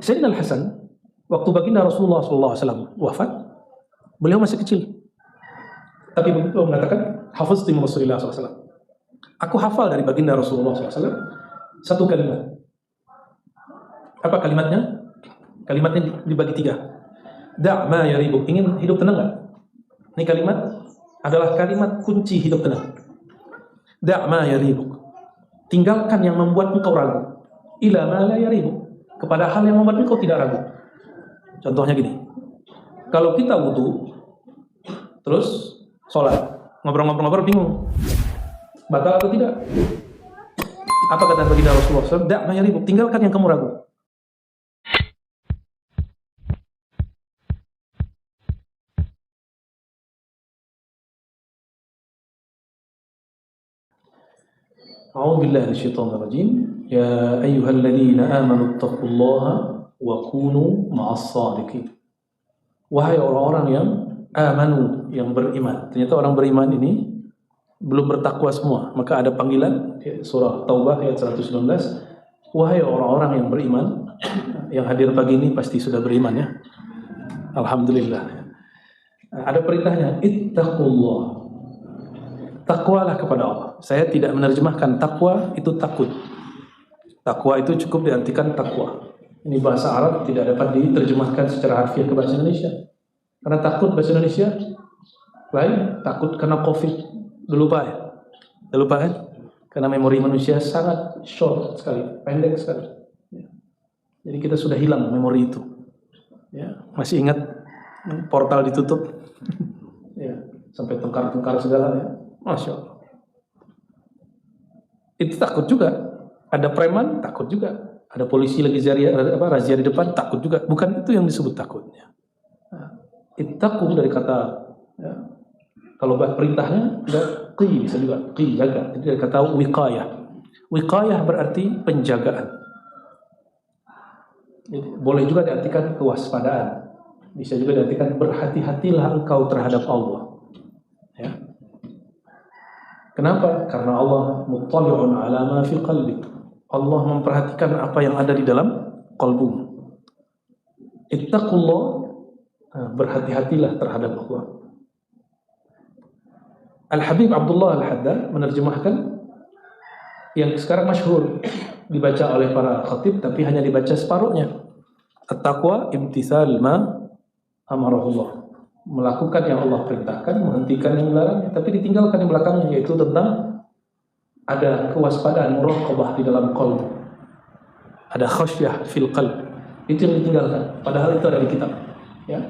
Sayyidina Al-Hasan, waktu baginda Rasulullah SAW wafat, beliau masih kecil. Tapi beliau mengatakan, hafaztu min Rasulillah SAW. Aku hafal dari baginda Rasulullah SAW satu kalimat. Apa kalimatnya? Kalimatnya dibagi 3. Da' ma yaribuk. Ingin hidup tenang gak? Ini kalimat adalah kalimat kunci hidup tenang. Da' ma yaribuk. Tinggalkan yang membuat engkau ragu. Ila ma la yaribuk. Kepada hal yang membuat engkau tidak ragu. Contohnya gini. Kalau kita wudu, terus sholat, ngobrol-ngobrol bingung. Batal atau tidak? Apa kata baginda Rasulullah SAW? Da' ma yaribuk. Tinggalkan yang kamu ragu. A'udzu billahi minasyaitonir rajim. Ya ayyuhalladzina amanu taqullaha wa kunu ma'as shadiqin. Wahai orang-orang yang amanu, yang beriman. Ternyata orang beriman ini belum bertakwa semua. Maka ada panggilan surah Taubah ayat 119. Wahai orang-orang yang beriman. Yang hadir pagi ini pasti sudah beriman ya. Alhamdulillah. Ada perintahnya, ittaqullah. Takwalah kepada Allah. Saya tidak menerjemahkan takwa itu takut. Takwa itu cukup diartikan takwa. Ini bahasa Arab tidak dapat diterjemahkan secara harfiah ke bahasa Indonesia. Karena takut bahasa Indonesia lain, takut karena Covid. Lupa ya? Lupa kan? Karena memori manusia sangat short sekali, pendek sekali. Jadi kita sudah hilang memori itu. Ya, masih ingat portal ditutup? Ya, sampai tengkar-tengkar segala ya. Masya Allah. Itu takut juga. Ada preman, takut juga. Ada polisi lagi razia di depan, takut juga. Bukan itu yang disebut takutnya. Ittaqu dari kata ya, kalau perintahnya ada qi, bisa juga qi, jaga. Jadi dari kata wiqayah. Wiqayah berarti penjagaan. Jadi, boleh juga diartikan kewaspadaan. Bisa juga diartikan berhati-hatilah engkau terhadap Allah. Ya. Kenapa? Karena Allah muttali'un ala ma fi qalbi. Allah memperhatikan apa yang ada di dalam qalbu. Ittaqullah, berhati-hatilah terhadap Allah. Al-Habib Abdullah Al-Haddad menerjemahkan yang sekarang masyhur dibaca oleh para khatib tapi hanya dibaca separuhnya. At-taqwa imtithal ma amarahullah. Melakukan yang Allah perintahkan, menghentikan yang dilarang, tapi ditinggalkan yang belakangnya, yaitu tentang ada kewaspadaan, muraqabah di dalam qalb. Ada khasyah fil qalb. Itu yang ditinggalkan. Padahal itu ada di kitab. Ya.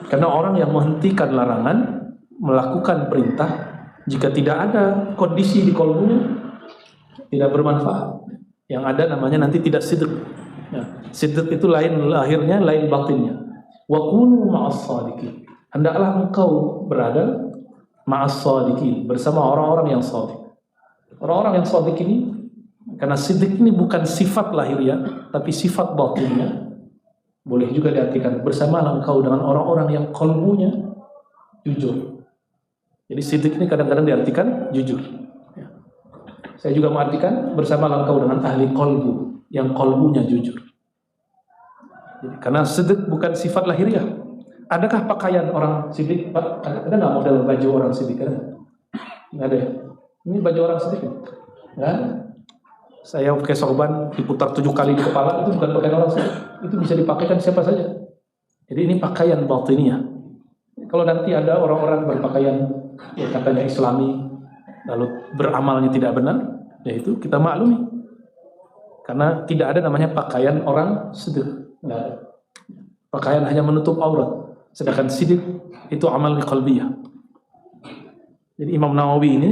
Karena orang yang menghentikan larangan, melakukan perintah, jika tidak ada kondisi di qalbunya, tidak bermanfaat. Yang ada namanya nanti tidak sidq. Ya. Sidq itu lain lahirnya, lain batinnya. Wa kunu ma'as shadiqin. Hendaklah engkau berada ma'as shadiqin, bersama orang-orang yang shadiq. Orang-orang yang shadiq ini, karena sidq ini bukan sifat lahiriah, tapi sifat batinnya. Boleh juga diartikan bersama engkau dengan orang-orang yang qalbunya jujur. Jadi sidq ini kadang-kadang diartikan jujur. Ya. Saya juga mengartikan bersama engkau dengan ahli qalbu, yang qalbunya jujur. Jadi, karena sidq bukan sifat lahiriah. Adakah pakaian orang siddiq? Ada nggak model baju orang siddiq? Nggak ada. Ini baju orang siddiq? Nggak ada. Saya pakai sorban diputar 7 kali di kepala, itu bukan pakaian orang siddiq. Itu bisa dipakaikan siapa saja. Jadi ini pakaian batiniyah. Kalau nanti ada orang-orang berpakaian ya katanya Islami, lalu beramalnya tidak benar, ya itu kita maklumi. Karena tidak ada namanya pakaian orang siddiq. Nggak ada. Pakaian hanya menutup aurat. Sedangkan siddiq itu amal qalbiyah. Jadi Imam Nawawi ini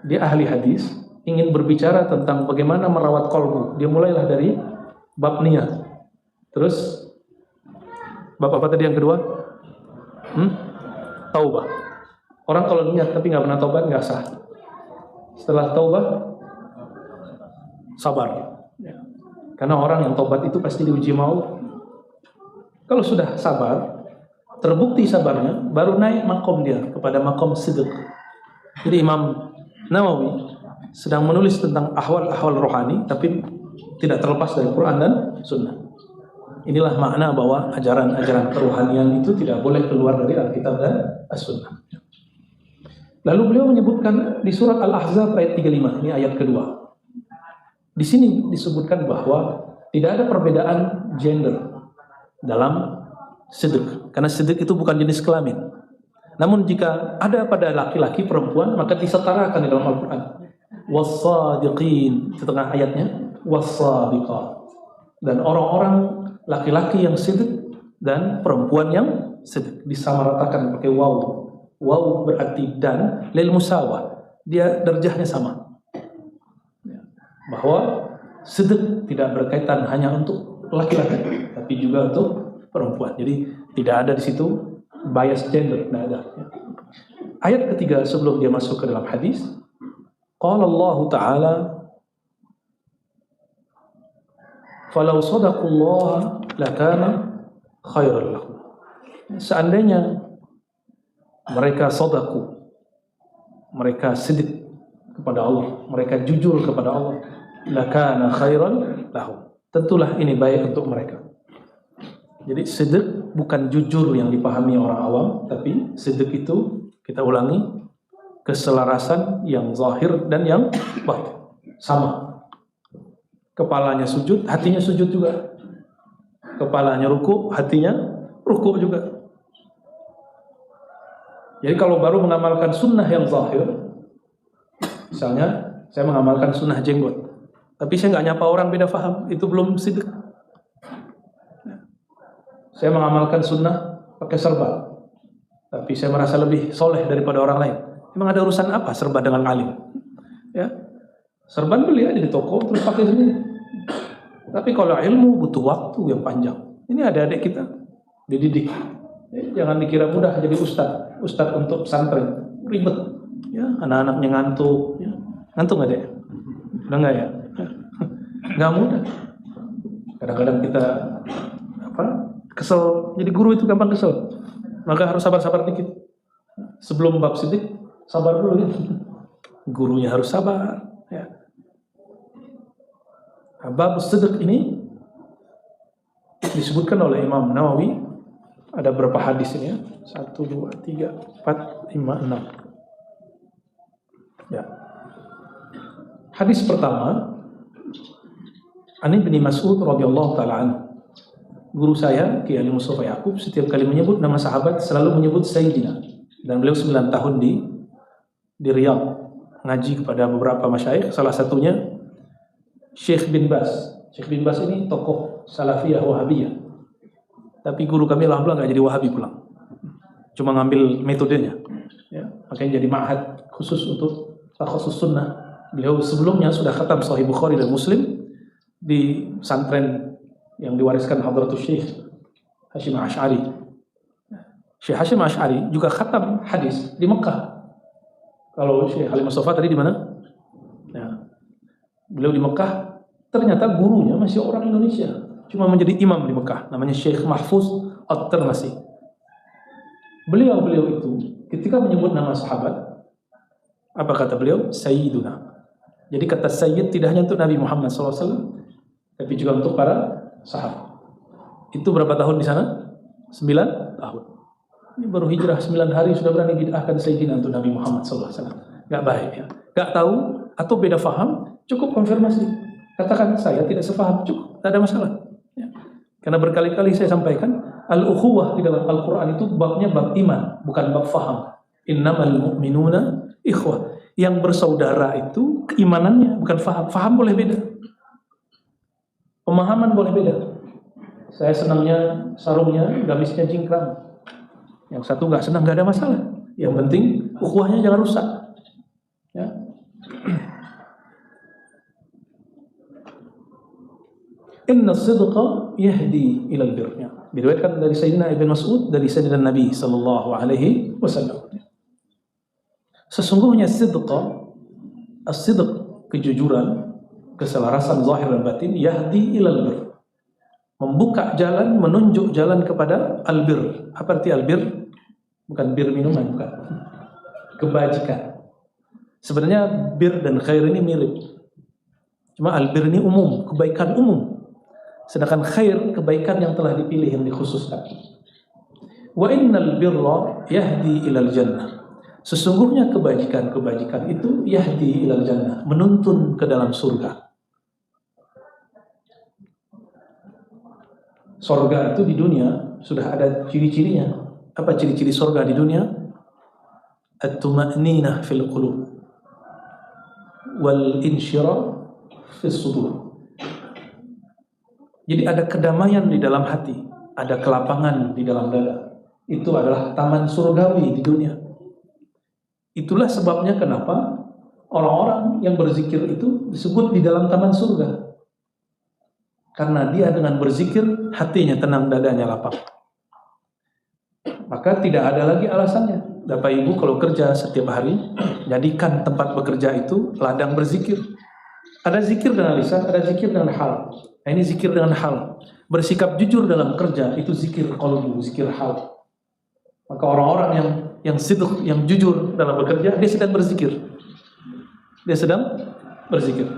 dia ahli hadis, ingin berbicara tentang bagaimana merawat qalbu. Dia mulailah dari bab niat. Terus bab apa tadi yang kedua? Taubah. Orang kalau niat tapi nggak pernah taubat nggak sah. Setelah taubah sabar. Ya. Karena orang yang taubat itu pasti diuji maut. Kalau sudah sabar, terbukti sabarnya, baru naik makom dia kepada makom sidq. Jadi Imam Nawawi sedang menulis tentang ahwal-ahwal rohani, tapi tidak terlepas dari Quran dan Sunnah. Inilah makna bahwa ajaran-ajaran kerohanian itu tidak boleh keluar dari Alkitab dan As-Sunnah. Lalu beliau menyebutkan di surat Al-Ahzab ayat 35, ini ayat kedua. Di sini disebutkan bahwa tidak ada perbedaan gender dalam sidq, karena sidq itu bukan jenis kelamin. Namun jika ada pada laki-laki perempuan, maka disetarakan di dalam Al-Quran. Was-sadiqin, setengah ayatnya, was-sadiqat. Dan orang-orang laki-laki yang sidq dan perempuan yang sidq disamaratakan pakai waw. Waw berarti dan, lil musawah, dia derajahnya sama. Bahwa sidq tidak berkaitan hanya untuk laki-laki, tapi juga untuk perempuan. Jadi tidak ada di situ bias gender, tidak ada. Ayat ketiga sebelum dia masuk ke dalam hadis, qala Allah Ta'ala, falau sadaqullah lakana khairan lahum. Seandainya mereka sadaku, mereka sidq kepada Allah, mereka jujur kepada Allah, lakana khairan lahum, tentulah ini baik untuk mereka. Jadi sidq bukan jujur yang dipahami orang awam, tapi sidq itu, kita ulangi, keselarasan yang zahir dan yang batin. Sama. Kepalanya sujud, hatinya sujud juga. Kepalanya ruku, hatinya ruku juga. Jadi kalau baru mengamalkan sunnah yang zahir, misalnya saya mengamalkan sunnah jenggot, tapi saya nggak nyapa orang beda faham, itu belum sidq. Saya mengamalkan sunnah pakai serban, tapi saya merasa lebih soleh daripada orang lain. Emang ada urusan apa serban dengan alim? Ya, serban beli aja di toko terus pakai sendiri. Tapi kalau ilmu butuh waktu yang panjang. Ini adik-adik kita dididik. Jangan dikira mudah jadi ustadz untuk pesantren, ribet. Ya, anak-anaknya ngantuk. Ya. Ngantuk nggak deh? Udah nggak ya? Nggak mudah. Kadang-kadang kita kesel. Jadi guru itu gampang kesel. Maka harus sabar-sabar dikit. Sebelum bab sidq, sabar dulu ya. Gurunya harus sabar. Ya. Bab sidq ini disebutkan oleh Imam Nawawi. Ada berapa hadis ini ya? 1, 2, 3, 4, 5, 6. Ya. Hadis pertama, An Ibnu Mas'ud radhiyallahu taala anhu. Guru saya, Kiai Ali Mustafa Yaqub, setiap kali menyebut nama sahabat selalu menyebut Sayyidina. Dan beliau 9 tahun di Riyadh ngaji kepada beberapa masyayikh, salah satunya Syekh bin Baz. Syekh bin Baz ini tokoh Salafiyah Wahabiyah. Tapi guru kami alhamdulillah nggak jadi Wahabi pulang. Cuma ngambil metodenya. Ya, makanya jadi ma'had khusus untuk khusus sunnah. Beliau sebelumnya sudah khatam Sahih Bukhari dan Muslim di pesantren yang diwariskan Hadratus Syekh Hashim Asy'ari. Syekh Hashim Asy'ari juga khatam hadis di Mekah. Kalau Syekh Ali Mustafa tadi di mana? Ya. Beliau di Mekah, ternyata gurunya masih orang Indonesia. Cuma menjadi imam di Mekah, namanya Syekh Mahfuz At-Tirmasi. Beliau itu ketika menyebut nama sahabat, apa kata beliau? Sayyiduna. Jadi kata Sayyid tidak hanya untuk Nabi Muhammad SAW, tapi juga untuk para sahabat. Itu berapa tahun di sana? 9 tahun. Ini baru hijrah 9 hari sudah berani bid'ahkan Sayyidina untuk Nabi Muhammad SAW. Gak baik ya. Gak tahu atau beda faham, cukup konfirmasi. Katakan saya tidak sepaham, cukup, tidak ada masalah. Ya. Karena berkali-kali saya sampaikan, al-ukhuwah di dalam Al-Quran itu babnya bab iman, bukan bab faham. Innamal mu'minuna ikhwah. Yang bersaudara itu keimanannya, bukan faham. Faham boleh beda. Pemahaman boleh beda. Saya senangnya sarungnya, gamisnya jingkrang. Yang satu nggak senang, nggak ada masalah. Yang penting ukhuwahnya jangan rusak. Ya. Inna sidqa yahdi ilal birr. Diriwayatkan dari Sayyidina Ibn Mas'ud dari Sayyidina Nabi sallallahu alaihi wasallam. Sesungguhnya sidqa, as-sidq, kejujuran, keselarasan zahir dan batin, yahdi ilal birr. Membuka jalan, menunjuk jalan kepada albir. Apa arti albir? Bukan bir minuman, bukan. Kebajikan. Sebenarnya bir dan khair ini mirip. Cuma albir ini umum, kebaikan umum. Sedangkan khair, kebaikan yang telah dipilih, yang dikhususkan. Wa innal birra yahdi ilal jannah. Sesungguhnya kebajikan itu yahdi ilal jannah, menuntun ke dalam surga. Surga itu di dunia sudah ada ciri-cirinya. Apa ciri-ciri surga di dunia? At-tuma'ninah fil qulub wal insyirah fis sudur. Jadi ada kedamaian di dalam hati, ada kelapangan di dalam dada. Itu adalah taman surgawi di dunia. Itulah sebabnya kenapa orang-orang yang berzikir itu disebut di dalam taman surga. Karena dia dengan berzikir hatinya tenang, dadanya lapang. Maka tidak ada lagi alasannya. Bapak Ibu kalau kerja setiap hari, jadikan tempat bekerja itu ladang berzikir. Ada zikir dengan lisan, ada zikir dengan hal. Nah, ini zikir dengan hal. Bersikap jujur dalam kerja itu zikir qalbu, zikir hal. Maka orang-orang yang sidq, yang jujur dalam bekerja, dia sedang berzikir. Dia sedang berzikir.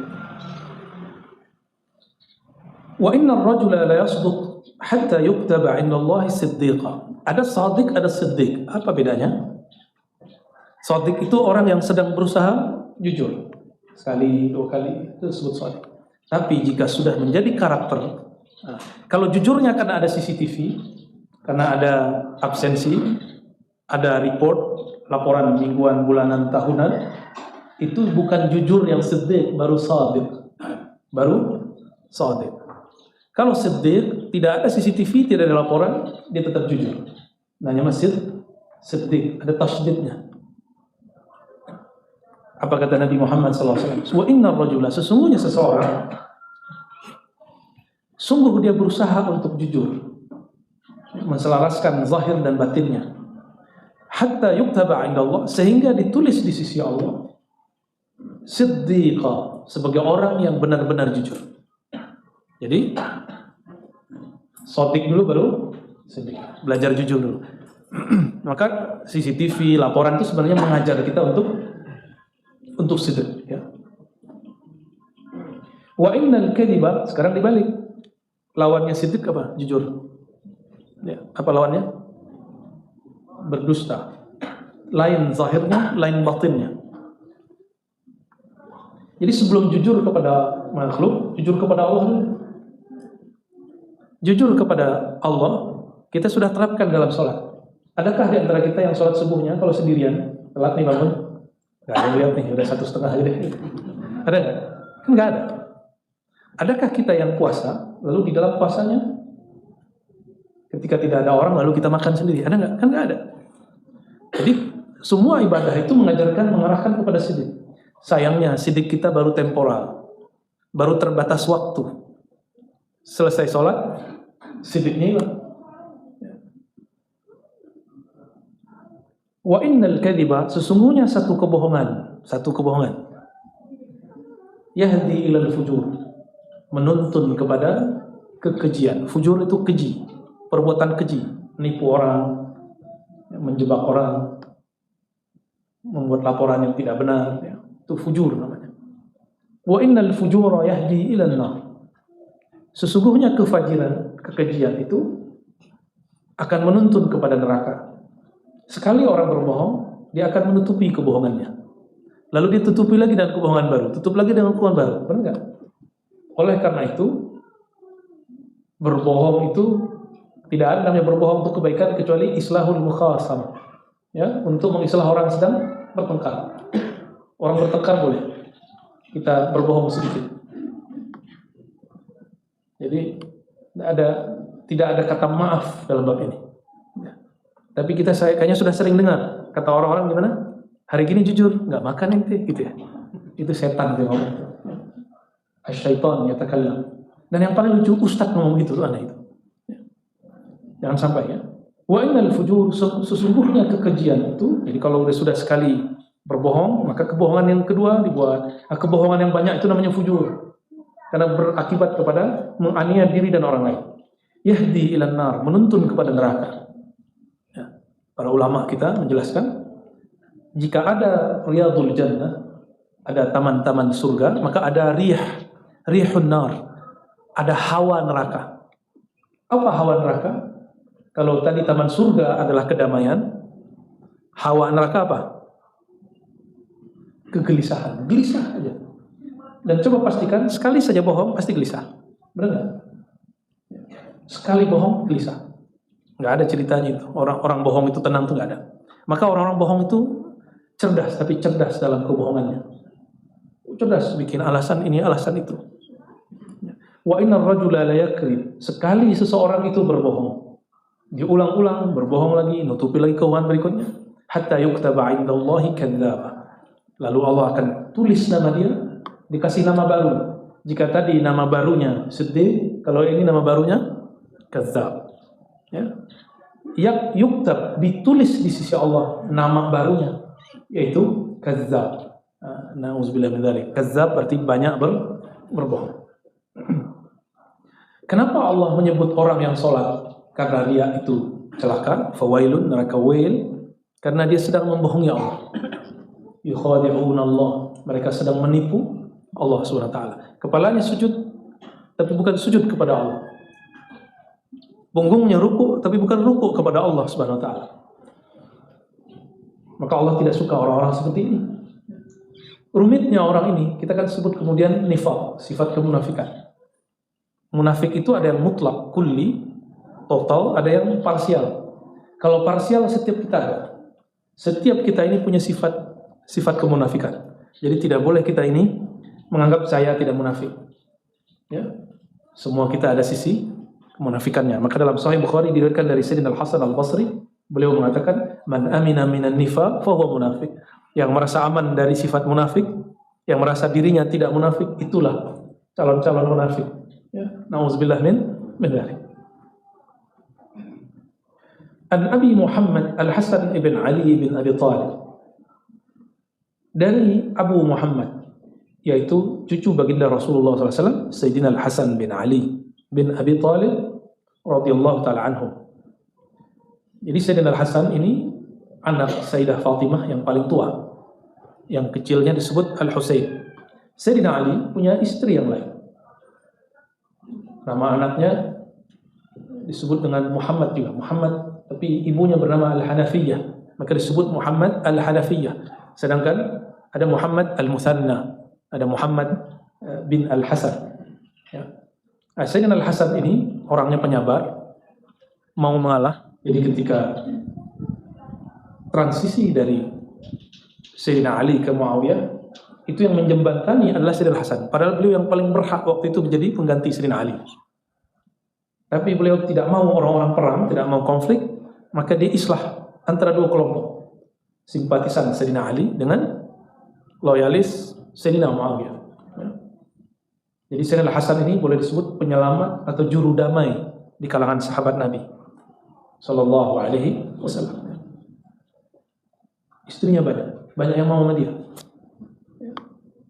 Wa inna ar-rajula la yasduq hatta yuktaba 'inda Allah siddiqa. Ada sadiq, ada siddiq. Apa bedanya? Sadiq itu orang yang sedang berusaha jujur. Sekali, dua kali itu disebut sadiq. Tapi jika sudah menjadi karakter, kalau jujurnya karena ada CCTV, karena ada absensi, ada report, laporan mingguan, bulanan, tahunan, itu bukan jujur yang siddiq, baru sadiq. Baru sadiq. Kalau siddiq, tidak ada CCTV, tidak ada laporan, dia tetap jujur. Namanya masjid siddiq, ada tasydidnya. Apa kata Nabi Muhammad SAW? Wa inna rajula, sesungguhnya seseorang, sungguh dia berusaha untuk jujur, menselaraskan zahir dan batinnya. Hatta yuktaba 'inda Allah, sehingga ditulis di sisi Allah siddiqa, sebagai orang yang benar-benar jujur. Jadi shadiq dulu baru siddiq. Belajar jujur dulu. Maka CCTV, laporan itu sebenarnya mengajar kita untuk siddiq, ya. Wa innal kadhiba, sekarang dibalik. Lawannya siddiq apa? Jujur. Ya, apa lawannya? Berdusta. Lain zahirnya, lain batinnya. Jadi sebelum jujur kepada makhluk, jujur kepada Allah dulu. Jujur kepada Allah, kita sudah terapkan dalam sholat. Adakah di antara kita yang sholat subuhnya kalau sendirian, telat nih bangun? Gak ada lihat nih, udah 1,5 aja deh. Ada nggak? Kan nggak ada. Adakah kita yang puasa, lalu di dalam puasanya, ketika tidak ada orang, lalu kita makan sendiri? Ada nggak? Kan nggak ada. Jadi semua ibadah itu mengarahkan kepada siddiq. Sayangnya siddiq kita baru temporal, baru terbatas waktu. Selesai sholat, siddiqnya hilang. Wa innal kadhiba, sesungguhnya satu kebohongan yahdi ilal fujur, menuntun kepada kekejian. Fujur itu keji, perbuatan keji, menipu orang, menjebak orang, membuat laporan yang tidak benar, ya. Itu fujur namanya. Wa innal fujura yahdi ilan nar, sesungguhnya kefajiran, kekejian itu akan menuntun kepada neraka. Sekali orang berbohong, dia akan menutupi kebohongannya. Lalu ditutupi lagi dengan kebohongan baru, tutup lagi dengan kebohongan baru. Benar enggak? Oleh karena itu, berbohong itu tidak ada namanya berbohong untuk kebaikan kecuali islahul mukhasam. Ya, untuk mengislah orang sedang bertengkar. Orang bertengkar boleh kita berbohong sedikit. Jadi tidak ada kata maaf dalam bab ini. Tapi kayaknya sudah sering dengar kata orang-orang gimana? Hari gini jujur, nggak makan ente, gitu ya. Itu setan yang ngomong. Asyaitan yatakallam. Dan yang paling lucu, ustaz ngomong gitu, aneh itu. Jangan sampai, ya. Wa innal fujur, sesungguhnya kekejian itu. Jadi kalau sudah sekali berbohong, maka kebohongan yang kedua dibuat. Kebohongan yang banyak itu namanya fujur. Karena berakibat kepada menganiaya diri dan orang lain. Yahdi ilan nar, menuntun kepada neraka. Para ulama kita menjelaskan, jika ada riyadul jannah, ada taman-taman surga, maka ada riyah, rihun nar, ada hawa neraka. Apa hawa neraka? Kalau tadi taman surga adalah kedamaian, hawa neraka apa? Kegelisahan, gelisah aja. Dan coba pastikan, sekali saja bohong pasti gelisah. Benar nggak? Sekali bohong gelisah. Nggak ada ceritanya itu. Orang bohong itu tenang, itu nggak ada. Maka orang-orang bohong itu cerdas, tapi cerdas dalam kebohongannya. Cerdas bikin alasan ini, alasan itu. Wa innar rajula la yakdzib. Sekali seseorang itu berbohong, diulang-ulang, berbohong lagi, nutupi lagi kebohongan berikutnya, hatta yuktaba 'indallahi kadzdzaba. Lalu Allah akan tulis nama dia, dikasih nama baru. Jika tadi nama barunya Siddiq, kalau ini nama barunya Kadzdzab. Ya. Yuktab, ditulis di sisi Allah nama barunya, yaitu Kadzdzab. Na'udzubillah min dzalik. Kadzdzab berarti banyak berbohong. Kenapa Allah menyebut orang yang sholat? Karena dia itu celaka, fawailun, neraka wail, karena dia sedang membohongi Allah. Yukhadi'un Allah, mereka sedang menipu Allah SWT. Kepalanya sujud, tapi bukan sujud kepada Allah. Punggungnya ruku, tapi bukan ruku kepada Allah SWT. Maka Allah tidak suka orang-orang seperti ini. Rumitnya orang ini, kita akan sebut kemudian nifaq, sifat kemunafikan. Munafik itu ada yang mutlak, kulli, total, ada yang parsial. Kalau parsial setiap kita ada. Setiap kita ini punya sifat kemunafikan. Jadi tidak boleh kita ini menganggap saya tidak munafik. Ya. Semua kita ada sisi kemunafikannya. Maka dalam Sahih Bukhari diriwayatkan dari Sayyidina Al-Hasan Al-Basri, beliau mengatakan, "Man amina minan nifaq fa huwa munafik." Yang merasa aman dari sifat munafik, yang merasa dirinya tidak munafik, itulah calon-calon munafik. Ya, na'udzubillah min dzalik. An Abi Muhammad Al-Hasan ibn Ali bin Abi Thalib, dari Abu Muhammad, yaitu cucu baginda Rasulullah SAW, Sayyidina Al-Hasan bin Ali bin Abi Thalib radhiyallahu ta'ala anhu. Jadi Sayyidina Al-Hasan ini anak Sayyidah Fatimah yang paling tua. Yang kecilnya disebut Al-Husain. Sayyidina Ali punya istri yang lain. Nama anaknya disebut dengan Muhammad juga, Muhammad, tapi ibunya bernama Al-Hanafiyah, maka disebut Muhammad Al-Hanafiyah. Sedangkan ada Muhammad Al-Muthanna, ada Muhammad bin Al-Hasan. Ya. Sayyidina Al-Hasan ini orangnya penyabar, mau mengalah. Jadi ketika transisi dari Sayyidina Ali ke Muawiyah, itu yang menjembatani adalah Sayyidina Al-Hasan. Padahal beliau yang paling berhak waktu itu menjadi pengganti Sayyidina Ali. Tapi beliau tidak mau orang-orang perang, tidak mau konflik, maka dia islah antara dua kelompok. Simpatisan Sayyidina Ali dengan loyalis Sayyidina Muawiyah. Ya. Jadi Sayyidina Al-Hasan ini boleh disebut penyelamat atau juru damai di kalangan sahabat Nabi Sallallahu Alaihi Wasallam. Istrinya banyak yang mau sama dia.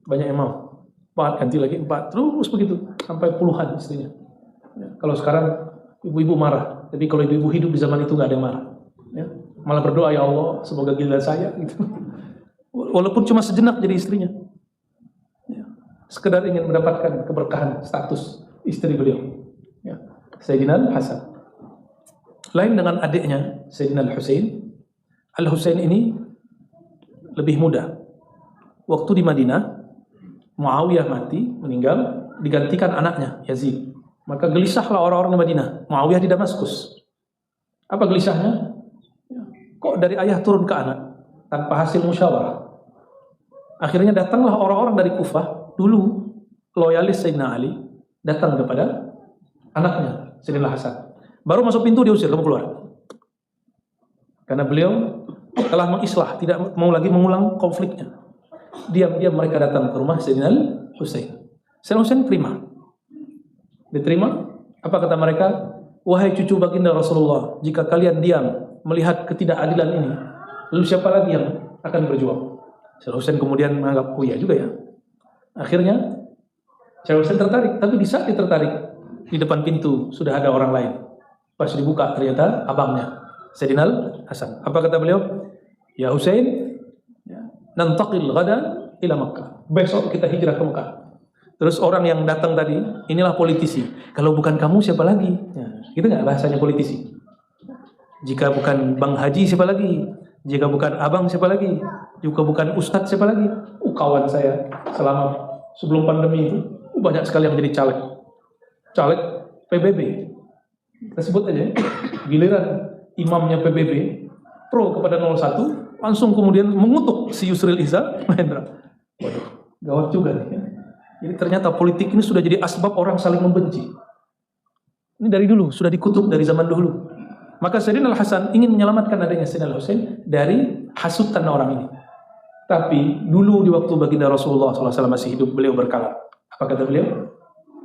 Banyak yang mau. 4, ganti lagi 4, terus begitu sampai puluhan istrinya. Ya. Kalau sekarang ibu-ibu marah, tapi kalau ibu-ibu hidup di zaman itu nggak ada yang marah. Ya. Malah berdoa, ya Allah, semoga giliran saya. Gitu. Walaupun cuma sejenak jadi istrinya. Ya. Sekedar ingin mendapatkan keberkahan status istri beliau. Ya. Sayyidina Al-Hasan. Lain dengan adiknya, Sayyidina Al-Husain. Al-Husain ini lebih muda. Waktu di Madinah, Muawiyah mati, meninggal, digantikan anaknya, Yazid. Maka gelisahlah orang-orang di Madinah. Muawiyah di Damaskus. Apa gelisahnya? Kok dari ayah turun ke anak? Tanpa hasil musyawarah. Akhirnya datanglah orang-orang dari Kufah, dulu loyalis Sayyidina Ali, datang kepada anaknya, Sayyidina Hasan. Baru masuk pintu diusir, kamu keluar. Karena beliau telah mengislah, tidak mau lagi mengulang konfliknya. Diam-diam mereka datang ke rumah Sayyidina Al-Husain. Sayyidina Husain terima. Diterima. Apa kata mereka? Wahai cucu baginda Rasulullah, jika kalian diam melihat ketidakadilan ini, lalu siapa lagi yang akan berjuang? Sayyidina Husain kemudian menganggap, oh iya juga ya. Akhirnya Sayyidina Husain tertarik, tapi di saat dia tertarik, di depan pintu sudah ada orang lain. Pas dibuka ternyata abangnya, Sayyidina Al-Hasan. Apa kata beliau? Ya Husain, nantaqil ghadan ila Makkah. Besok kita hijrah ke Mekah. Terus orang yang datang tadi, inilah politisi. Kalau bukan kamu siapa lagi? Nah, itu nggak bahasanya politisi? Jika bukan Bang Haji siapa lagi? Jika bukan abang siapa lagi? Jika bukan ustadz siapa lagi? Kawan saya selama sebelum pandemi itu banyak sekali yang menjadi caleg PBB. Kita sebut aja, giliran imamnya PBB pro kepada 01, langsung kemudian mengutuk si Yusril Iza Mahendra. Waduh, gawat juga nih. Jadi ternyata politik ini sudah jadi asbab orang saling membenci. Ini dari dulu, sudah dikutuk dari zaman dulu. Maka Sayyidina Al-Hasan ingin menyelamatkan adanya Sayyidina Al-Husain dari hasutan orang ini. Tapi dulu di waktu baginda Rasulullah SAW masih hidup, beliau berkala. Apa kata beliau?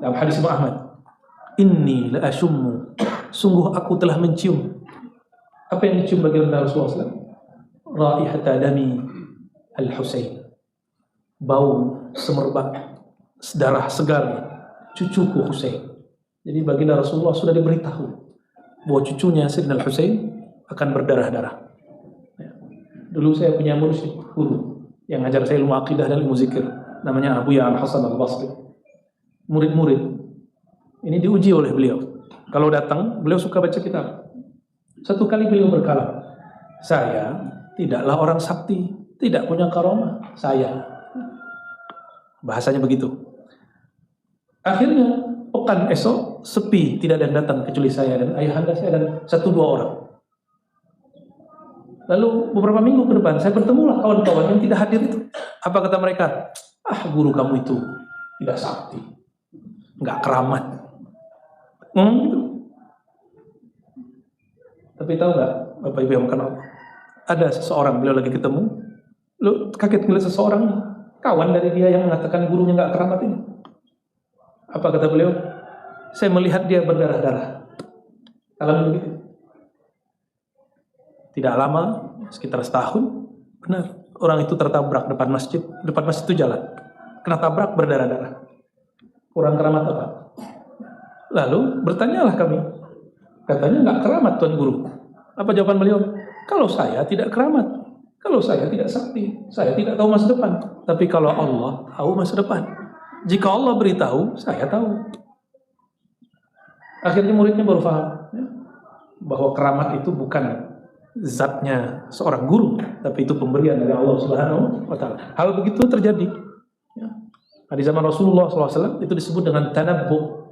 Dalam hadis Imam Ahmad, Inni la asyummu, sungguh aku telah mencium. Apa yang dicium baginda Rasulullah SAW? Raihata dami Al-Husain, bau semerbak darah segar cucuku Husain. Jadi baginda Rasulullah sudah diberitahu bahwa cucunya Sayyidina Al-Husain akan berdarah-darah. Dulu saya punya guru yang ngajar saya ilmu akidah dan ilmu zikir, namanya Abu Ya Al-Hasan Al-Basri. Murid-murid ini diuji oleh beliau. Kalau datang, beliau suka baca kitab. Satu kali beliau berkala, saya tidaklah orang sakti, tidak punya karomah, saya. Bahasanya begitu. Akhirnya pekan esok sepi, tidak ada yang datang kecuali saya dan ayahanda saya dan 1-2 orang. Lalu beberapa minggu ke depan saya bertemulah kawan-kawan yang tidak hadir itu. Apa kata mereka? Guru kamu itu tidak sakti, nggak keramat. Gitu. Tapi tahu nggak Bapak Ibu yang kenal? Ada seseorang, beliau lagi ketemu, lu kaget ngeliat seseorang kawan dari dia yang mengatakan gurunya nggak keramat ini. Apa kata beliau? Saya melihat dia berdarah-darah. Alami begitu. Tidak lama, sekitar setahun, benar, orang itu tertabrak depan masjid itu jalan, kena tabrak berdarah-darah. Kurang keramat apa? Lalu bertanyalah kami, katanya nggak keramat Tuan Guru. Apa jawaban beliau? Kalau saya tidak keramat, kalau saya tidak sakti, saya tidak tahu masa depan. Tapi kalau Allah tahu masa depan. Jika Allah beritahu, saya tahu. Akhirnya muridnya baru paham bahwa keramat itu bukan zatnya seorang guru, tapi itu pemberian dari Allah Subhanahu wa Ta'ala. Hal begitu terjadi. Di zaman Rasulullah SAW itu disebut dengan tanabbu.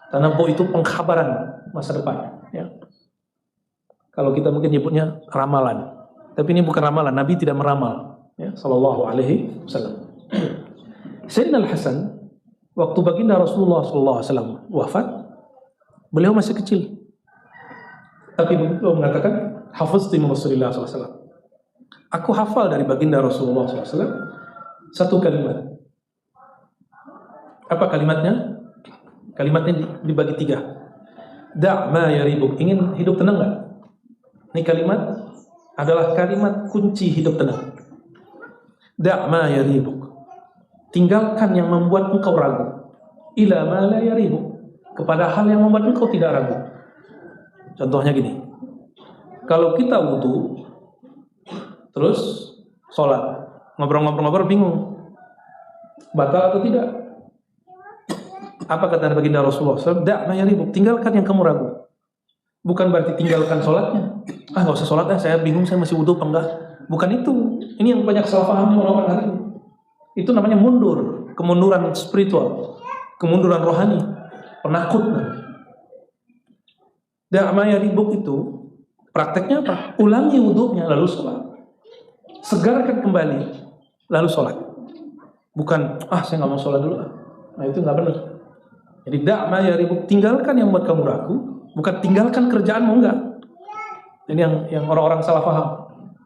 Tanabbu itu pengkhabaran masa depan. Kalau kita mungkin nyebutnya ramalan, tapi ini bukan ramalan. Nabi tidak meramal. Sallallahu Alaihi Wasallam. Sayyidina Al-Hasan, waktu baginda Rasulullah SAW wafat, beliau masih kecil. Tapi beliau mengatakan, hafaztu min Rasulillah SAW. Aku hafal dari baginda Rasulullah SAW satu kalimat. Apa kalimatnya? Kalimatnya dibagi 3. Da' ma yaribuk. Ingin hidup tenang nggak? Ini kalimat adalah kalimat kunci hidup tenang. Da' ma yaribuk. Tinggalkan yang membuat engkau ragu. Ila ma la yaribuk. Kepada hal yang membuat engkau tidak ragu. Contohnya gini. Kalau kita wudu, terus sholat, ngobrol-ngobrol bingung, batal atau tidak? Apa kata baginda Rasulullah SAW? Da' ma yaribuk. Tinggalkan yang kamu ragu. Bukan berarti tinggalkan sholatnya. Nggak usah sholat, saya bingung, saya masih wudu apa enggak. Bukan itu. Ini yang banyak salah pahamnya orang-orang hari ini. Itu namanya mundur, kemunduran spiritual, kemunduran rohani, penakut. Da' ma yaribuk itu prakteknya apa? Ulangi wudunya lalu sholat. Segarkan kembali lalu sholat. Bukan, saya nggak mau sholat dulu. Nah itu nggak benar. Jadi da' ma yaribuk, tinggalkan yang buat kamu ragu. Bukan tinggalkan kerjaanmu, enggak. Ini yang orang-orang salah paham.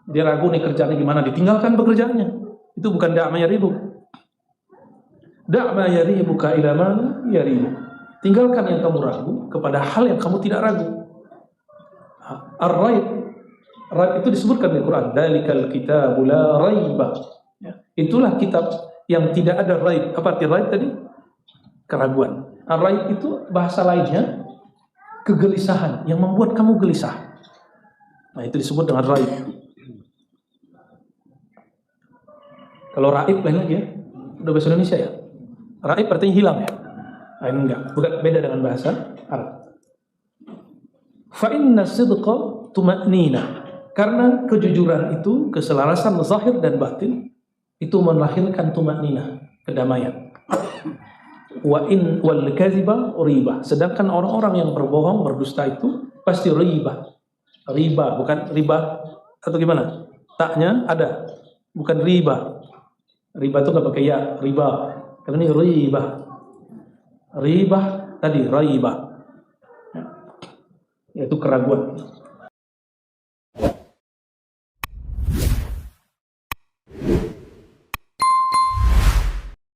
Dia ragu nih kerjaannya gimana, ditinggalkan pekerjaannya. Itu bukan da' ma yaribuk. Da' ma yaribuka ila ma yaribuk. Tinggalkan yang kamu ragu kepada hal yang kamu tidak ragu. Ar-raib itu disebutkan di Quran. Dalikal kitabu la raiba. Itulah kitab yang tidak ada raib. Apa arti raib tadi? Keraguan. Ar-raib itu bahasa lainnya kegelisahan, yang membuat kamu gelisah. Nah itu disebut dengan raib. Kalau raib lain lagi ya, udah bahasa Indonesia ya. Raib artinya hilang ya? Enggak, bukan, beda dengan bahasa Arab. Fa inna sidqa tuma'nina. Karena kejujuran itu, keselarasan zahir dan batin, itu melahirkan tuma'nina, kedamaian. Wa in wal kadhiba riba. Sedangkan orang-orang yang berbohong, berdusta itu pasti riba. Riba, bukan riba atau gimana? Taknya ada, bukan riba. Riba itu nggak pakai ya, riba. Karena ini riba. Riba tadi riba, yaitu keraguan.